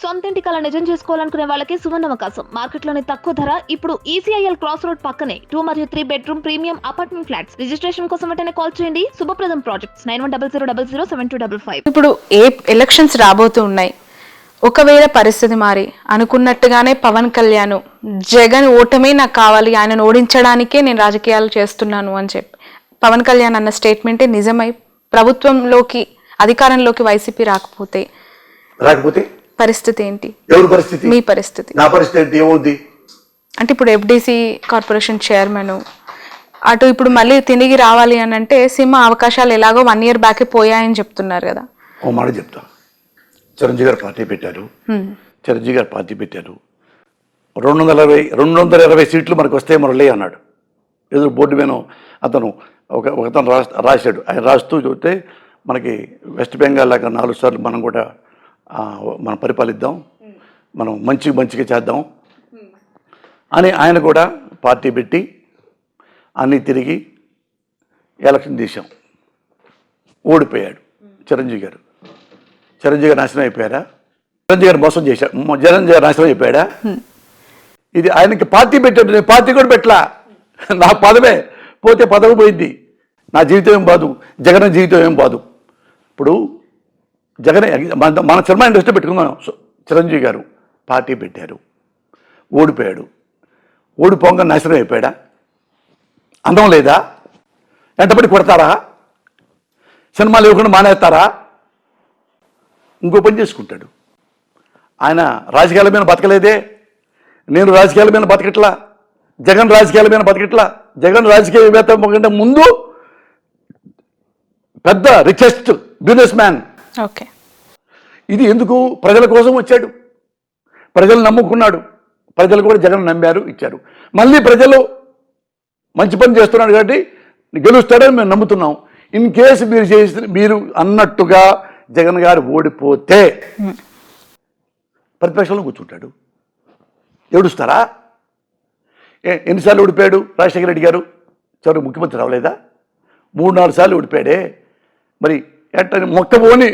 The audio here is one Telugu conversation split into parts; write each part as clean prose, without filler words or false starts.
సొంతింటి కల నిజం చేసుకోవాలనుకునే వాళ్ళకి సువర్ణ అవకాశం. మార్కెట్లోని తక్కువ ధర ఇప్పుడు ఈసీఐఎల్ క్రాస్ రోడ్ పక్కనే 2 మరియు 3 bedroom premium apartment flats. Registration కోసం వెంటనే కాల్ చేయండి. శుభప్రదం ప్రాజెక్ట్స్ 9100007255. ఇప్పుడు ఏ ఎలక్షన్స్ రాబోతూ ఉన్నాయి. ఒకవేళ పరిస్థితి మారి అనుకున్నట్టుగానే పవన్ కళ్యాణ్ జగన్ ఓటమే నాకు కావాలి, ఆయనను ఓడించడానికే నేను రాజకీయాలు చేస్తున్నాను అని చెప్పి పవన్ కళ్యాణ్ అన్న స్టేట్మెంటే నిజమై ప్రభుత్వంలోకి అధికారంలోకి వైసీపీ రాకపోతే పరిస్థితి ఏంటి? ఎవరి పరిస్థితి? మీ పరిస్థితి. నా పరిస్థితి ఏమవుద్ది అంటే ఇప్పుడు ఎఫ్డిసి కార్పొరేషన్ చైర్మన్ అటు ఇప్పుడు మళ్ళీ తిరిగి రావాలి అని అంటే సినిమా అవకాశాలు ఎలాగో 1 year బ్యాక్ పోయాయని చెప్తున్నారు కదా. ఓ మాట చెప్తా. చిరంజీవి గారు పార్టీ పెట్టారు. 220 సీట్లు మనకు వస్తే మురళి అన్నాడు. ఎదురు బోర్డు మీద అతను ఒకతను రాశాడు. ఆయన రాస్తూ చూస్తే మనకి వెస్ట్ బెంగాల్ లాగా 4 సార్లు మనం కూడా మనం పరిపాలిద్దాం, మనం మంచిగా చేద్దాం అని ఆయన కూడా పార్టీ పెట్టి అన్నీ తిరిగి ఎలక్షన్ తీసాం. ఓడిపోయాడు చిరంజీవి గారు. చిరంజీవి గారు నాశనం అయిపోయారా? చిరంజీవి గారు మోసం చేశాడు. చిరంజీవి గారు నాశనం అయిపోయాడా? ఇది ఆయనకి పార్టీ పెట్టాడు. నేను పార్టీ కూడా పెట్టలా. నా పదవే పోతే పదవి పోయింది. నా జీవితం ఏం బాదు, జగన్ జీవితం ఏం బాదు. ఇప్పుడు జగన్ మన సినిమా ఇండస్ట్రీ పెట్టుకున్నాం. చిరంజీవి గారు పార్టీ పెట్టారు, ఓడిపోయాడు. ఓడిపోగా నాశనం అయిపోయాడా? అందం లేదా? వెంటబడి కొడతారా? సినిమాలు ఇవ్వకుండా మానేస్తారా? ఇంకో పని చేసుకుంటాడు. ఆయన రాజకీయాల మీద బతకలేదే. నేను రాజకీయాల మీద బతకట్లా, జగన్ రాజకీయాల మీద బతకట్లా. జగన్ రాజకీయవేత్త కంటే ముందు పెద్ద రిచెస్ట్ బిజినెస్ మ్యాన్. ఓకే, ఇది ఎందుకు? ప్రజల కోసం వచ్చాడు, ప్రజలు నమ్ముకున్నాడు, ప్రజలు కూడా జగన్ నమ్మారు, ఇచ్చారు. మళ్ళీ ప్రజలు మంచి పని చేస్తున్నాడు కాబట్టి గెలుస్తాడని మేము నమ్ముతున్నాం. ఇన్ కేసు మీరు అన్నట్టుగా జగన్ గారు ఓడిపోతే ప్రతిపక్షంలో కూర్చుంటాడు. ఏడుస్తారా? ఎన్నిసార్లు ఓడిపోయాడు రాజశేఖర రెడ్డి గారు? చివరికి ముఖ్యమంత్రి రావలేదా? 3-4 సార్లు ఓడిపోయాడే. మరి ఎట్ట మొక్కబోని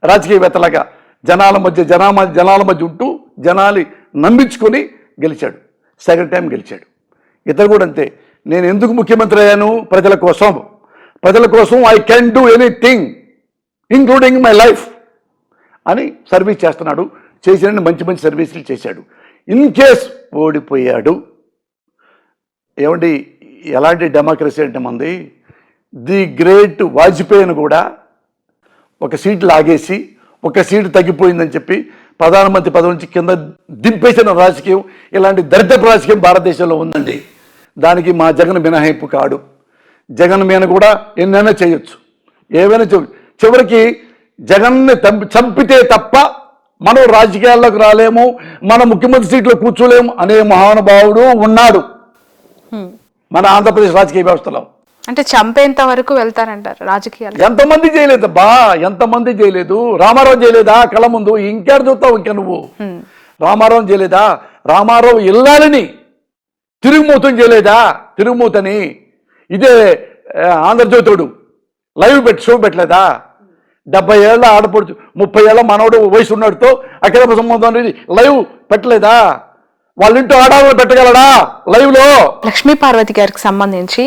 రాజకీయవేత్తలాగా జనాల మధ్య ఉంటూ జనాలు నమ్మించుకొని గెలిచాడు. సెకండ్ టైం గెలిచాడు. ఇతరు కూడా అంతే. నేను ఎందుకు ముఖ్యమంత్రి అయ్యాను? ప్రజల కోసం I can do anything including my life అని సర్వీస్ చేస్తున్నాడు. చేసిన మంచి సర్వీసులు చేశాడు. ఇన్ కేస్ ఓడిపోయాడు, ఏమండి ఎలాంటి డెమోక్రసీ అంటే మంది? ది గ్రేట్ వాజ్పేయిని కూడా ఒక సీటు లాగేసి ఒక సీటు తగ్గిపోయిందని చెప్పి ప్రధానమంత్రి పదవి నుంచి కింద దింపేసిన రాజకీయం, ఇలాంటి దరిద్రపు రాజకీయం భారతదేశంలో ఉందండి. దానికి మా జగన్ మినహాయింపు కాడు. జగన్ మీద కూడా ఎన్నైనా చేయొచ్చు, ఏవైనా చేయొచ్చు. చివరికి జగన్ని చంపితే తప్ప మనం రాజకీయాల్లోకి రాలేము, మన ముఖ్యమంత్రి సీట్లో కూర్చోలేము అనే మహానుభావుడు ఉన్నాడు మన ఆంధ్రప్రదేశ్ రాజకీయ వ్యవస్థలో. అంటే చంపేంత వరకు వెళ్తారంటారు రాజకీయాలు. ఎంతమంది చేయలేదు బా, ఎంతమంది చేయలేదు? రామారావు చేయలేదా కళ్ళ ముందు? ఇంకెక్కడ చూస్తావు ఇంకా నువ్వు? రామారావు చేయలేదా? రామారావు ఇల్లాలని తిరుగుమూతం చేయలేదా? తిరుగుమూతని ఇదే ఆంధ్రజ్యోతుడు లైవ్ షో పెట్టలేదా? 70 ఏళ్ళ ఆడపడుచు 30 ఏళ్ళ మనవడు వయసు ఉన్నాడుతో అక్రమ సంబంధం లైవ్ పెట్టలేదా? వాళ్ళ ఇంట్లో ఆడాలని పెట్టగలడా లైవ్ లో? లక్ష్మీ పార్వతి గారికి సంబంధించి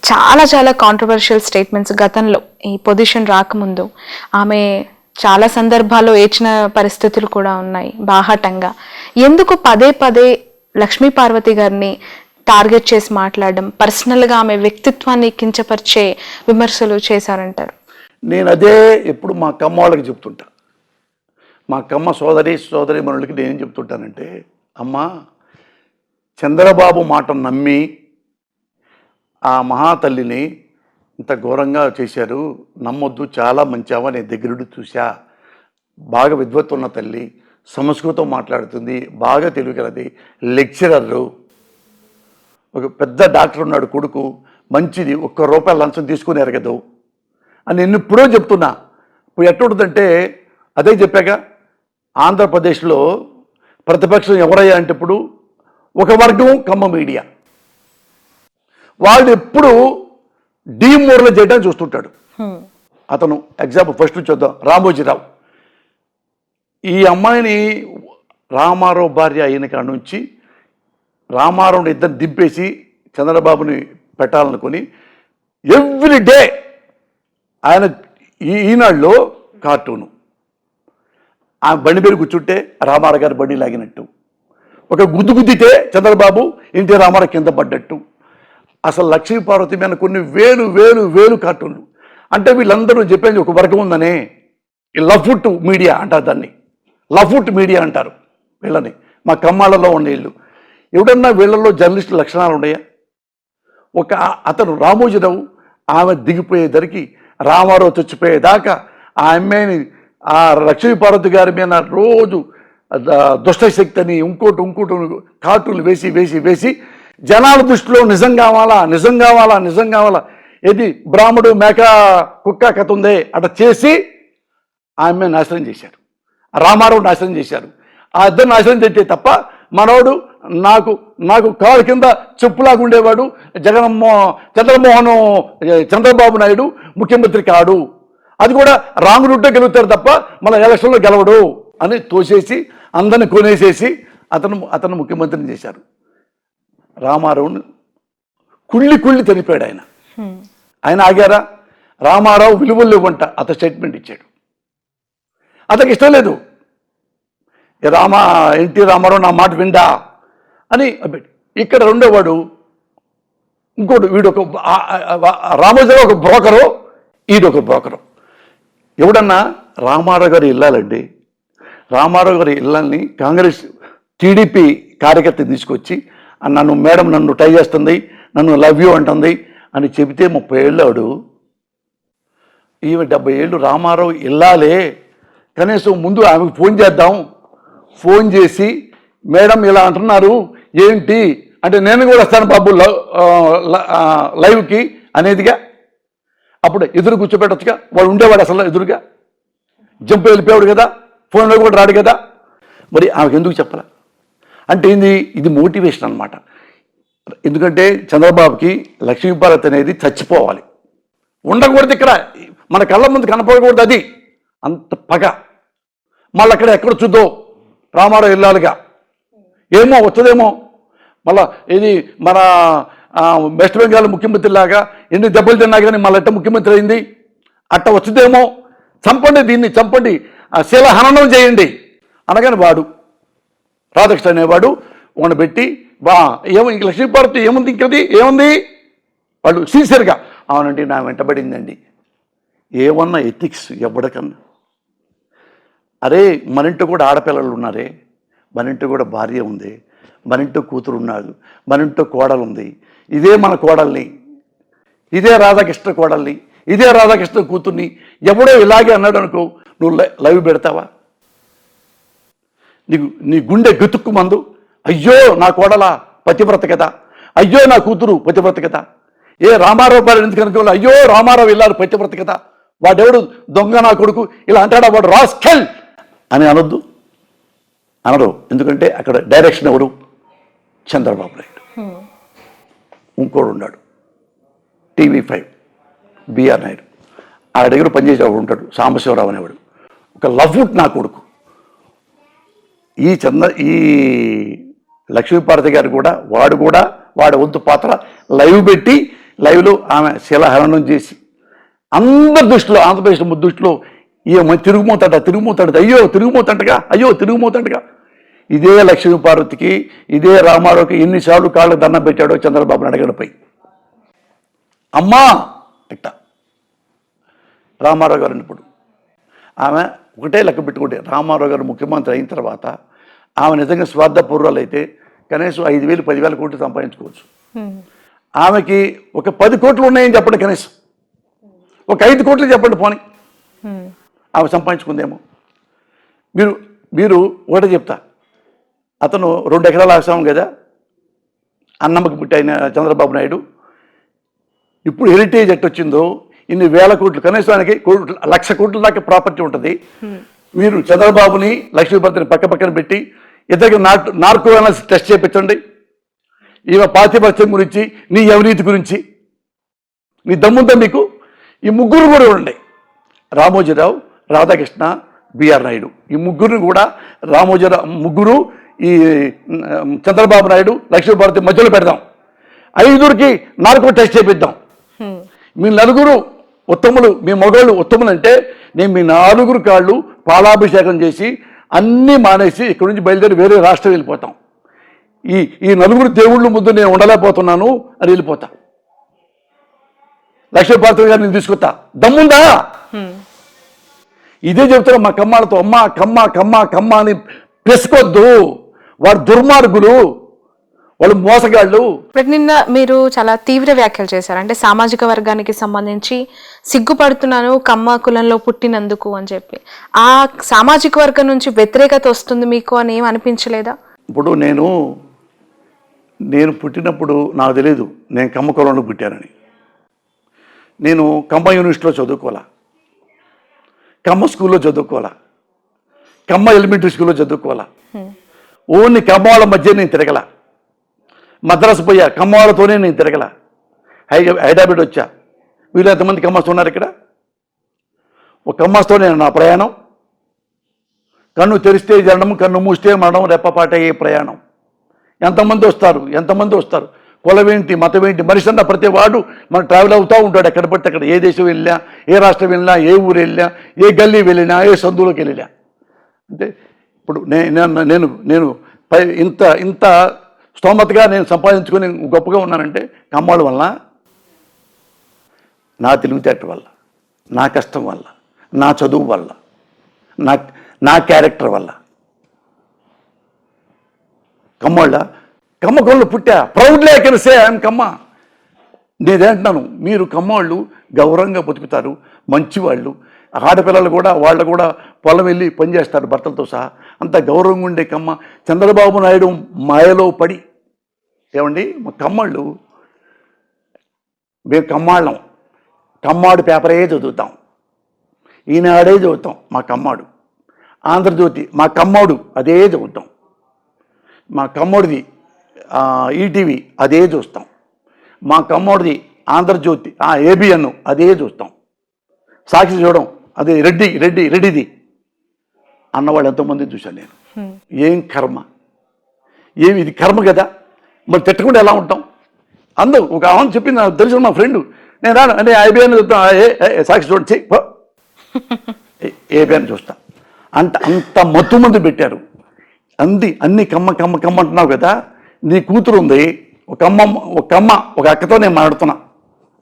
చాలా కాంట్రవర్షియల్ స్టేట్మెంట్స్ గతంలో ఈ పొజిషన్ రాకముందు ఆమె చాలా సందర్భాల్లో ఏడ్చిన పరిస్థితులు కూడా ఉన్నాయి బాహాటంగా. ఎందుకు పదే లక్ష్మీ పార్వతి గారిని టార్గెట్ చేసి మాట్లాడడం, పర్సనల్గా ఆమె వ్యక్తిత్వాన్ని కించపరిచే విమర్శలు చేశారంటారు? నేను అదే ఎప్పుడు మా కమ్మ వాళ్ళకి చెప్తుంటా. మా కమ్మ సోదరి మనులకి నేనేం చెప్తుంటానంటే, అమ్మా చంద్రబాబు మాట నమ్మి ఆ మహాతల్లిని ఇంత ఘోరంగా చేశారు, నమ్మొద్దు, చాలా మంచావా, నేను దగ్గరుండి చూసా. బాగా విద్వత్తు ఉన్న తల్లి, సంస్కృతం మాట్లాడుతుంది, బాగా తెలుగుగలది, లెక్చరరు, ఒక పెద్ద డాక్టర్ ఉన్నాడు కొడుకు, మంచిది, ₹1 లంచం తీసుకుని ఎరగదు అని నేను ఇప్పుడో చెప్తున్నా. ఇప్పుడు ఎట్టుంటుందంటే అదే చెప్పాక, ఆంధ్రప్రదేశ్లో ప్రతిపక్షం ఎవరయ్యా అంటే ఇప్పుడు ఒక వర్గం కమ్మ మీడియా. వాళ్ళు ఎప్పుడు డీమోరలైజ్ చేయడానికి చూస్తుంటాడు. అతను ఎగ్జాంపుల్ ఫస్ట్ చూద్దాం. రామోజీరావు ఈ అమ్మాయిని రామారావు భార్య అయిన కాడ నుంచి రామారావుని ఇద్దరు దింపేసి చంద్రబాబుని పెట్టాలనుకుని ఎవ్రీ డే ఆయన ఈనాడులో కార్టూను ఆ బండి మీద కూర్చుంటే రామారావు గారి బండి లాగినట్టు, ఒక గుద్దితే చంద్రబాబు ఇంటి రామారావు కింద పడ్డట్టు, అసలు లక్ష్మీపార్వతి మీద కొన్ని వేలు వేలు వేలు కార్టూన్లు. అంటే వీళ్ళందరూ చెప్పేది ఒక వర్గం ఉందనే, ఈ లఫుట్ మీడియా అంటారు దాన్ని, లఫుట్ మీడియా అంటారు వీళ్ళని. మా కమ్మాళ్ళలో ఉండే వీళ్ళు ఎవడన్నా వీళ్ళల్లో జర్నలిస్టు లక్షణాలు ఉన్నాయా? ఒక అతను రామోజీరావు ఆమె దిగిపోయేసరికి రామారావు చచ్చిపోయేదాకా ఆ అమ్మాయిని ఆ లక్ష్మీపార్వతి గారి మీద రోజు దుష్టశక్తి అని ఇంకోటి కార్టూన్లు వేసి వేసి వేసి జనాల దృష్టిలో నిజం కావాలా ఏది బ్రాహ్మడు మేక కుక్క కథ ఉందే అట్లా చేసి ఆమె నాశనం చేశారు, రామారావు నాశనం చేశారు. ఆ ఇద్దరు నాశనం చేస్తే తప్ప మనోడు నాకు కాలు కింద చెప్పులాగా ఉండేవాడు చంద్రబాబు నాయుడు ముఖ్యమంత్రి కాడు, అది కూడా రాంగ్ రూట్లో గెలుగుతారు తప్ప మన ఎలక్షన్లో గెలవడు అని తోసేసి అందరిని కొనేసేసి అతను ముఖ్యమంత్రిని చేశారు. రామారావుని కుళ్ళి చనిపోయాడు ఆయన ఆగారా? రామారావు విలువలు ఇవ్వంట అతను స్టేట్మెంట్ ఇచ్చాడు. అతనికి ఇష్టం లేదు, ఎన్టీ రామారావు నా మాట విండా అని. ఇక్కడ రెండోవాడు ఇంకోటి, వీడొక రామోజీరావు ఒక బ్రోకరు, ఈడొక బ్రోకరు. ఎవడన్నా రామారావు గారి ఇల్లాలండి, రామారావు గారి ఇళ్ళని కాంగ్రెస్ టీడీపీ కార్యకర్త తీసుకొచ్చి నన్ను ట్రై చేస్తుంది, నన్ను లవ్ యూ అంటుంది అని చెబితే 30 ఏళ్ళాడు, ఈమె 70 ఏళ్ళు రామారావు ఇల్లాలే. కనీసం ముందు ఆమెకు ఫోన్ చేద్దాం, ఫోన్ చేసి మేడం ఇలా అంటున్నారు ఏంటి అంటే నేను కూడా వస్తాను బాబు లైవ్కి అనేదిగా. అప్పుడు ఎదురు కూర్చోబెట్టచ్చుగా, వాడు ఉండేవాడు అసలు ఎదురుగా, జంప్ వెళ్ళిపోయాడు కదా, ఫోన్లో కూడా రాడు కదా. మరి ఆమెకు ఎందుకు చెప్పాల అంటే ఇది మోటివేషన్ అనమాట. ఎందుకంటే చంద్రబాబుకి లక్ష్మీపార్వతి అనేది చచ్చిపోవాలి, ఉండకూడదు, ఇక్కడ మన కళ్ళ ముందు కనపడకూడదు, అది అంత పగ. మళ్ళీ అక్కడ ఎక్కడ చూద్దో రామారావు వెళ్ళాలిగా, ఏమో వస్తుందేమో మళ్ళా ఇది మన వెస్ట్ బెంగాల్ ముఖ్యమంత్రి లాగా ఎన్ని దెబ్బలు తిన్నా కానీ మళ్ళీ ఎట్ట ముఖ్యమంత్రి అయింది అట్ట వచ్చిందేమో, చంపండి దీన్ని, చంపండి, శిలహననం చేయండి అనగానే వాడు రాధాకృష్ణ అనేవాడు వాడిని పెట్టి ఇంక లక్ష్మీపార్వతి ఏముంది, ఇంకది ఏముంది, వాళ్ళు సిన్సియర్గా అవునండి నా వెంటబడిందండి. ఏమన్నా ఎథిక్స్ ఎవడకన్నా? అరే మన ఇంట్లో కూడా ఆడపిల్లలు ఉన్నారే, మన ఇంట్లో కూడా భార్య ఉంది, మన ఇంట్లో కూతురు ఉన్నాడు, మన ఇంట్లో కోడలు ఉంది, ఇదే మన కోడల్ని, ఇదే రాధాకృష్ణ కోడల్ని, ఇదే రాధాకృష్ణ కూతుర్ని ఎవడో ఇలాగే అన్నాడు అనుకో, నువ్వు లైవ్ పెడతావా? నీ గుండె గతుక్కు మందు, అయ్యో నా కోడల పతివ్రత కదా, అయ్యో నా కూతురు పతివ్రత కదా, ఏ రామారావు గారు ఎందుకు అనుకోవాలి, అయ్యో రామారావు వెళ్ళారు పతివ్రత కదా, వాడెవడు దొంగ నా కొడుకు ఇలా అంటాడా, వాడు రాస్కెల్ అని అనరు. ఎందుకంటే అక్కడ డైరెక్షన్ ఎవరు? చంద్రబాబు నాయుడు. ఇంకోడు ఉన్నాడు TV5 బిఆర్ నాయుడు, ఆ దగ్గర పనిచేసేవాడు ఉంటాడు సాంబశివరావు అనేవాడు, ఒక లఫ్వుట్ నా కొడుకు. ఈ లక్ష్మీపార్వతి గారు కూడా వాడి వంతు పాత్ర లైవ్ పెట్టి లైవ్లో ఆమె శిలాహరణం చేసి అందరి దృష్టిలో, ఆంధ్రప్రదేశ్ దృష్టిలో ఈమె తిరుగుమోతాడు, అయ్యో తిరుగుమోతంటగా. ఇదే లక్ష్మీపార్వతికి, ఇదే రామారావుకి ఎన్నిసార్లు కాళ్ళు దండం పెట్టాడో చంద్రబాబు నాయుడు గడపై. అమ్మా ఇట్ట రామారావు గారు ఇప్పుడు ఆమె ఒకటే లెక్క పెట్టుకుంటే, రామారావు గారు ముఖ్యమంత్రి అయిన తర్వాత ఆమె నిజంగా స్వార్థపూర్వాలు అయితే కనీసం 5,000 10,000 కోట్లు సంపాదించుకోవచ్చు. ఆమెకి ఒక 10 కోట్లు ఉన్నాయని చెప్పండి, కనీసం ఒక 5 కోట్లు చెప్పండి పోనీ, ఆమె సంపాదించుకుందేమో. మీరు ఒకటే చెప్తా, అతను 2 ఎకరాల ఆసాం కదా అన్నమ్మకి పుట్టి అయిన చంద్రబాబు నాయుడు, ఇప్పుడు హెరిటేజ్ ఎట్టొచ్చిందో ఇన్ని వేల కోట్లు, కనీసం ఆయనకి 1,00,000 కోట్ల దాకా ప్రాపర్టీ ఉంటుంది. మీరు చంద్రబాబుని లక్ష్మీపతిని పక్కన పెట్టి ఇద్దరికి నార్కో అనాలిసిస్ టెస్ట్ చేయించండి, ఈమె పాతిపత్యం గురించి, నీ అవినీతి గురించి, నీ దమ్ముందా మీకు? ఈ ముగ్గురు కూడా ఉండండి, రామోజీరావు, రాధాకృష్ణ, బిఆర్ నాయుడు. ఈ ముగ్గురిని కూడా ముగ్గురు ఈ చంద్రబాబు నాయుడు లక్ష్మీభారతి మధ్యలో పెడదాం. 5కి నాలుగు టెస్ట్ చేపిద్దాం. మీ నలుగురు ఉత్తములు, మీ మగవాళ్ళు ఉత్తములు అంటే నేను మీ 4 కాళ్ళు పాలాభిషేకం చేసి అన్నీ మానేసి ఇక్కడి నుంచి బయలుదేరి వేరే రాష్ట్రం వెళ్ళిపోతాం. ఈ 4 దేవుళ్ళు ముందు నేను ఉండలేకపోతున్నాను అని వెళ్ళిపోతా. లక్ష్మీభారతి గారిని తీసుకొస్తా. దమ్ముందా? ఇదే చెప్తున్నా మా కమ్మాలతో, అమ్మ కమ్మ కమ్మ కమ్మ అని పెసుకొద్దు. వాడు దుర్మార్గులు, వాళ్ళు మోసగాళ్ళు. బట్ నిన్న మీరు చాలా తీవ్ర వ్యాఖ్యలు చేశారు. అంటే సామాజిక వర్గానికి సంబంధించి సిగ్గుపడుతున్నాను కమ్మ కులంలో పుట్టినందుకు అని చెప్పి. ఆ సామాజిక వర్గం నుంచి వ్యతిరేకత వస్తుంది మీకు అని ఏం అనిపించలేదా? ఇప్పుడు నేను పుట్టినప్పుడు నాకు తెలియదు నేను కమ్మ కులంలో పుట్టానని. నేను కమ్మ యూనివర్సిటీలో చదువుకోవాలా, కమ్మ స్కూల్లో చదువుకోవాలా, కమ్మ ఎలిమెంటరీ స్కూల్లో చదువుకోవాలా. ఓన్లీ కమ్మ వాళ్ళ మధ్య నేను తిరగల. మద్రాసు పోయా కమ్మ వాళ్ళతోనే నేను తిరగల. హైదరాబాద్ వచ్చా, వీళ్ళు ఎంతమంది కమ్మస్తూ ఉన్నారు ఇక్కడ. ఒక కమ్మస్తో నేను నా ప్రయాణం. కన్ను తెరిస్తే జరడం, కన్ను మూస్తే మరణం, రెప్పపాటే ప్రయాణం. ఎంతమంది వస్తారు, కులమేంటి, మతమేంటి, మనిషి అన్న ప్రతి వాడు మనం ట్రావెల్ అవుతూ ఉంటాడు. ఎక్కడ పడితే అక్కడ, ఏ దేశం వెళ్ళినా, ఏ రాష్ట్రం వెళ్ళినా, ఏ ఊరు వెళ్ళినా, ఏ గల్లీ వెళ్ళినా, ఏ సందులోకి వెళ్ళినా. అంటే ఇప్పుడు నేను ఇంత స్తోమతగా నేను సంపాదించుకొని గొప్పగా ఉన్నానంటే కమ్మాళ్ళ వల్ల, నా తెలివితేట వల్ల, నా కష్టం వల్ల, నా చదువు వల్ల, నా క్యారెక్టర్ వల్ల. కమ్మాళ్ళ కమ్మ కొళ్ళు పుట్టా. Proudly I can say I'm Kamma. నేనేంటున్నాను, మీరు కమ్మవాళ్ళు గౌరవంగా బతుకుతారు, మంచివాళ్ళు. ఆడపిల్లలు కూడా వాళ్ళు కూడా పొలం వెళ్ళి పనిచేస్తారు భర్తలతో సహా. అంత గౌరవంగా ఉండే కమ్మ. చంద్రబాబు నాయుడు మాయలో పడి, ఏమండి మా కమ్మళ్ళు, మేము కమ్మాళ్ళం, కమ్మాడు పేపరే చదువుతాం, ఈనాడే చదువుతాం. మా కమ్మాడు ఆంధ్రజ్యోతి, మా కమ్మోడు అదే చదువుతాం. మా కమ్మోడిది ఈటీవీ అదే చూస్తాం. మా కమ్మోడిది ఆంధ్రజ్యోతి ఏబిఎన్ అదే చూస్తాం. సాక్షి చూడడం అదే రెడ్డిది అన్నవాళ్ళు ఎంతోమంది చూశాను నేను. ఏం కర్మ, ఇది కర్మ కదా. మరి తిట్టకుండా ఎలా ఉంటాం? అందరూ ఒక ఆమె చెప్పింది, నాకు తెలిసిన మా ఫ్రెండ్, నేను రాను అంటే ఏబిఎన్ చూస్తాం, సాక్షి చూడండి ఏబిఎన్ చూస్తా అంత మత్తు మంది పెట్టారు. అన్ని కమ్మ కమ్మ కమ్మ అంటున్నావు కదా. నీ కూతురు ఉంది, ఒక అక్కతో నేను మాట్లాడుతున్నా,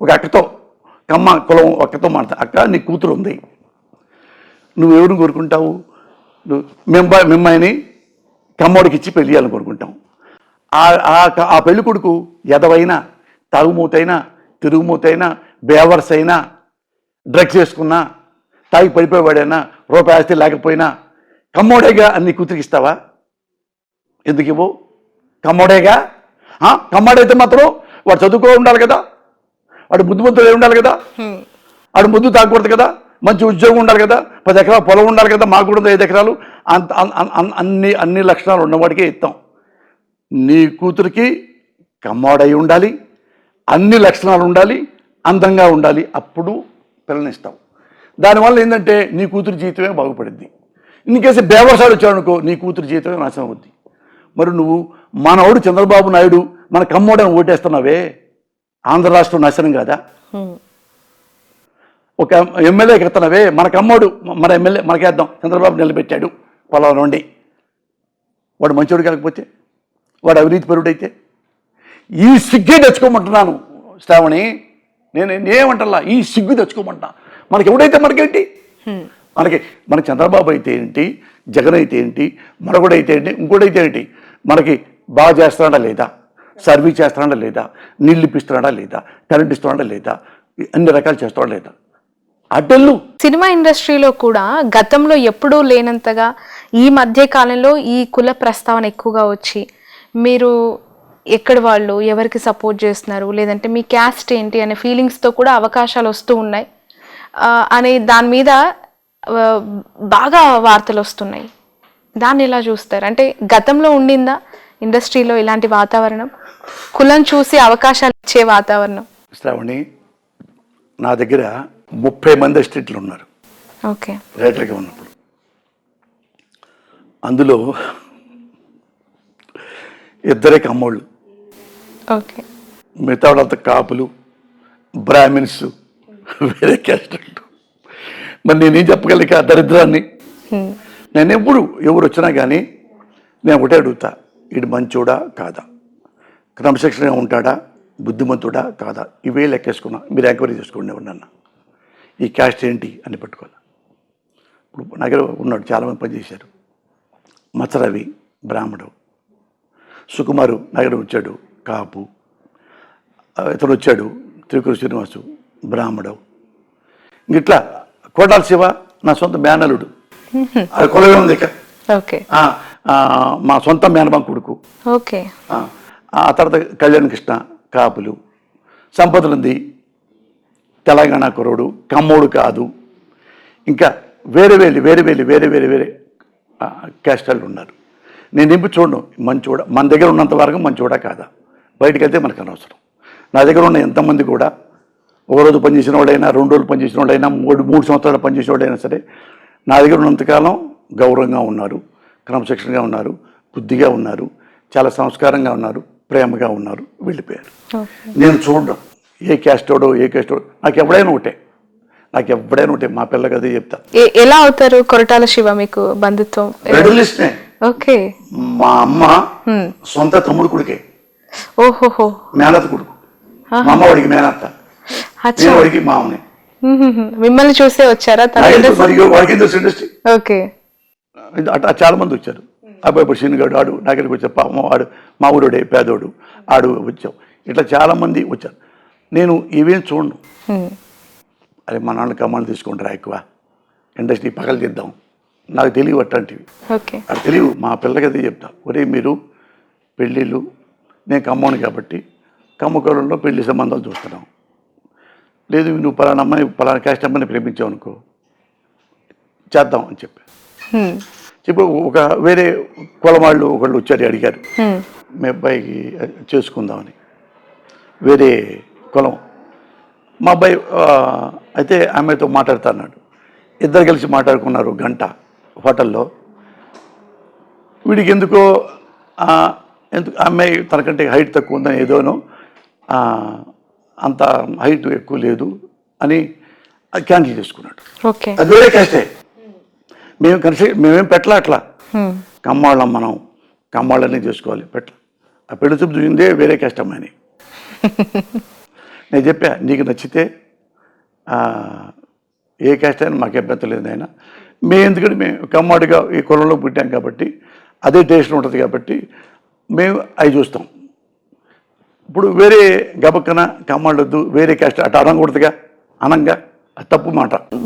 ఒక అక్కతో, కమ్మ కులం అక్కతో మాట్లాడుతా. అక్క నీ కూతురు ఉంది, నువ్వెవరిని కోరుకుంటావు? మిమ్మాయిని కమ్మోడికి ఇచ్చి పెళ్లి చేయాలని కోరుకుంటాం. ఆ పెళ్లి కొడుకు ఎదవైనా, తాగుమూతైనా, తిరుగుమూతైనా, బేవర్స్ అయినా, డ్రగ్స్ వేసుకున్నా, తాగి పడిపోయేవాడైనా, రూపాయి ఆస్తి లేకపోయినా కమ్మోడేగా అన్ని కూతురికి ఇస్తావా? ఎందుకు ఇవ్వు? కమ్మోడేగా. కమ్మోడైతే మాత్రం వాడు చదువుకో ఉండాలి కదా, వాడు ముద్దు ఉండాలి కదా, వాడు ముద్దు తాగకూడదు కదా, మంచి ఉద్యోగం ఉండాలి కదా, 10 ఎకరాల పొలం ఉండాలి కదా, మాకు కూడా 5 ఎకరాలు. అన్ని లక్షణాలు ఉన్నవాడికే ఇస్తాం. నీ కూతురికి కమ్మోడై ఉండాలి, అన్ని లక్షణాలు ఉండాలి, అందంగా ఉండాలి, అప్పుడు పిల్లనిస్తావు. దానివల్ల ఏంటంటే నీ కూతురు జీవితమే బాగుపడింది. ఇన్కేసి బేవసాలు వచ్చాడనుకో, నీ కూతురు జీవితమే నాశనం అవుద్ది. మరి నువ్వు మనవాడు చంద్రబాబు నాయుడు మన కమ్మోడని ఓటేస్తున్నావే, ఆంధ్ర రాష్ట్రం నాశనం కాదా? ఒక ఎమ్మెల్యేకి ఎత్తున్నావే, మన కమ్మోడు మన ఎమ్మెల్యే మనకేద్దాం, చంద్రబాబు నిలబెట్టాడు పొలం నుండి. వాడు మంచోడు కాకపోతే, వాడు అవినీతి పరుడైతే, ఈ సిగ్గే తెచ్చుకోమంటున్నాను శ్రావణి. నేనేమంటల్లా, ఈ సిగ్గు తెచ్చుకోమంటున్నా. మనకి ఎవడైతే మనకేంటి, మనకి చంద్రబాబు అయితే ఏంటి, జగన్ అయితే ఏంటి, మరొకడైతే ఏంటి, ఇంకోటైతే ఏంటి, మనకి బాగా చేస్తున్నాడా లేదా, సర్వీస్ చేస్తున్నాడా లేదా, నీళ్ళు ఇప్పిస్తున్నాడా లేదా, కరెంట్ ఇస్తున్నాడా లేదా, అన్ని రకాలు చేస్తున్నాడా లేదా. అడ్డళ్ళు సినిమా ఇండస్ట్రీలో కూడా గతంలో ఎప్పుడూ లేనంతగా ఈ మధ్య కాలంలో ఈ కుల ప్రస్తావన ఎక్కువగా వచ్చి, మీరు ఎక్కడ వాళ్ళు, ఎవరికి సపోర్ట్ చేస్తున్నారు, లేదంటే మీ క్యాస్ట్ ఏంటి అనే ఫీలింగ్స్తో కూడా అవకాశాలు వస్తూ ఉన్నాయి అనే దాని మీద బాగా వార్తలు వస్తున్నాయి. దాన్ని ఎలా చూస్తారు? అంటే గతంలో ఉండిందా ఇండస్ట్రీలో ఇలాంటి వాతావరణం, కులం చూసి అవకాశాలు ఇచ్చే వాతావరణం? శ్రావణి, నా దగ్గర 30 మంది అసిస్టెంట్లు ఉన్నారు. ఓకే, రైటర్గా ఉన్నప్పుడు అందులో ఇద్దరే కమ్మోళ్ళు, ఓకే. మిగతా వాళ్ళంతా కాపులు, బ్రాహ్మిన్స్, వేరే క్యాస్ట్. మరి నేనేం చెప్పగలిక ఆ దరిద్రాన్ని? నేను ఎవరు వచ్చినా కానీ నేను ఒకటే అడుగుతా, వీడు మంచోడా కాదా, క్రమశిక్షణగా ఉంటాడా, బుద్ధిమంతుడా కాదా, ఇవే లెక్కేసుకున్నా. మీరు ఎంక్వైరీ చేసుకోండి ఎవరన్నా ఈ క్యాస్ట్ ఏంటి అని పట్టుకోవాలి. ఇప్పుడు నా దగ్గర ఉన్నాడు, చాలామంది పనిచేశారు. మత్సరవి బ్రాహ్మడు, సుకుమారు నా దగ్గర వచ్చాడు కాపు, ఇతను వచ్చాడు త్రికూరు శ్రీనివాసు బ్రాహ్మడు. ఇట్లా కోటాల శివ నా సొంత మేనలుడు, అది కులమే ఉంది ఇక. ఓకే. మా సొంత మేనమామ కొడుకు. ఓకే. ఆ తర్వాత కళ్యాణ్ కృష్ణ కాపులు. సంపదలుంది తెలంగాణ కుర్రోడు, కమ్మోడు కాదు. ఇంకా వేరే వేరే క్యాస్ట్ వాళ్ళు ఉన్నారు. నేను నింపి చూడను మంచోడ, మన దగ్గర ఉన్నంత వరకు మంచోడా కాదా, బయటకు వెళ్తే మనకు అనవసరం. నా దగ్గర ఉన్న ఎంతమంది కూడా ఒకరోజు పనిచేసిన వాడైనా, 2 రోజులు పనిచేసిన వాడైనా, 3 సంవత్సరాలు పనిచేసిన వాడైనా సరే నా దగ్గర ఉన్నంతకాలం గౌరవంగా ఉన్నారు, క్రమశిక్షణగా ఉన్నారు, బుద్ధిగా ఉన్నారు, చాలా సంస్కారంగా ఉన్నారు, ప్రేమగా ఉన్నారు, వెళ్ళిపోయారు. నేను చూడడం ఏ క్యాస్టోడో నాకు ఎవడైనా ఒకటే, మా పిల్లకి అదే చెప్తా. ఎలా అవుతారు కొరటాల శివ మీకు బంధుత్వం? రెడ్యులిస్ట్నే. ఓకే. మా అమ్మ సొంత తమ్ముడు కొడుకే, ఓహోహో, మేనత్త కొడుకు. మా అమ్మ వాడికి మేనత్త, నేను వాడికి మామని. మిమ్మల్ని చూసే వచ్చారా? వాడికి ఇండస్ట్రీ. ఓకే. అట్లా చాలా మంది వచ్చారు. అబ్బాయి ఇప్పుడు సీనుగాడు ఆడు నా దగ్గరికి వచ్చారు, పాపం వాడు మా ఊరుడే పేదోడు ఆడు వచ్చాం. ఇట్లా చాలామంది వచ్చారు. నేను ఇవేం చూడను. అరే మా నాన్న కమ్మాలు తీసుకుంటారా ఎక్కువ, ఇండస్ట్రీ పగలు చేద్దాం, నాకు తెలియవు అట్లాంటివి. ఓకే. అది తెలియవు. మా పిల్లకి అదే చెప్తా, ఒరే మీరు పెళ్ళిళ్ళు, నేను కమ్మోను కాబట్టి కమ్మకూరల్లో పెళ్లి సంబంధాలు చూస్తున్నాం. లేదు నువ్వు పలానా అమ్మాయి పలానా క్యాస్ట్ అమ్మాయిని ప్రేమించావు అనుకో, చేద్దాం అని చెప్పి ఒక వేరే కులం వాళ్ళు ఒకళ్ళు వచ్చారు, అడిగారు మీ అబ్బాయికి చేసుకుందామని. వేరే కులం మా అబ్బాయి అయితే ఆమెతో మాట్లాడుతున్నాడు. ఇద్దరు కలిసి మాట్లాడుకున్నారు గంట హోటల్లో. వీడికి ఎందుకు అమ్మాయి తనకంటే హైట్ తక్కువ ఉందని ఏదోనో, అంత హైట్ ఎక్కువ లేదు అని క్యాన్సిల్ చేసుకున్నాడు. అది వేరే క్యాస్టే. మేమేం పెట్టలా అట్లా. కమ్మాళ్ళం మనం, కమ్మాళ్ళని చేసుకోవాలి పెట్ట. ఆ పెళ్లి చూపు చూసిందే వేరే క్యాస్ట్ అమ్మాయిని. నేను చెప్పా, నీకు నచ్చితే ఏ క్యాస్ట్ అయినా మాకు అభ్యంతరం లేదు అయినా, ఎందుకంటే మేము కమ్మాడిగా ఈ కులంలో పుట్టాం కాబట్టి అదే టేస్ట్ ఉంటుంది కాబట్టి మేము అవి చూస్తాం. ఇప్పుడు వేరే గబక్కన కమ్మాళ్ళొద్దు, వేరే క్యాస్ట్ అట్లా అనకూడదుగా, అనంగా అది తప్పు మాట.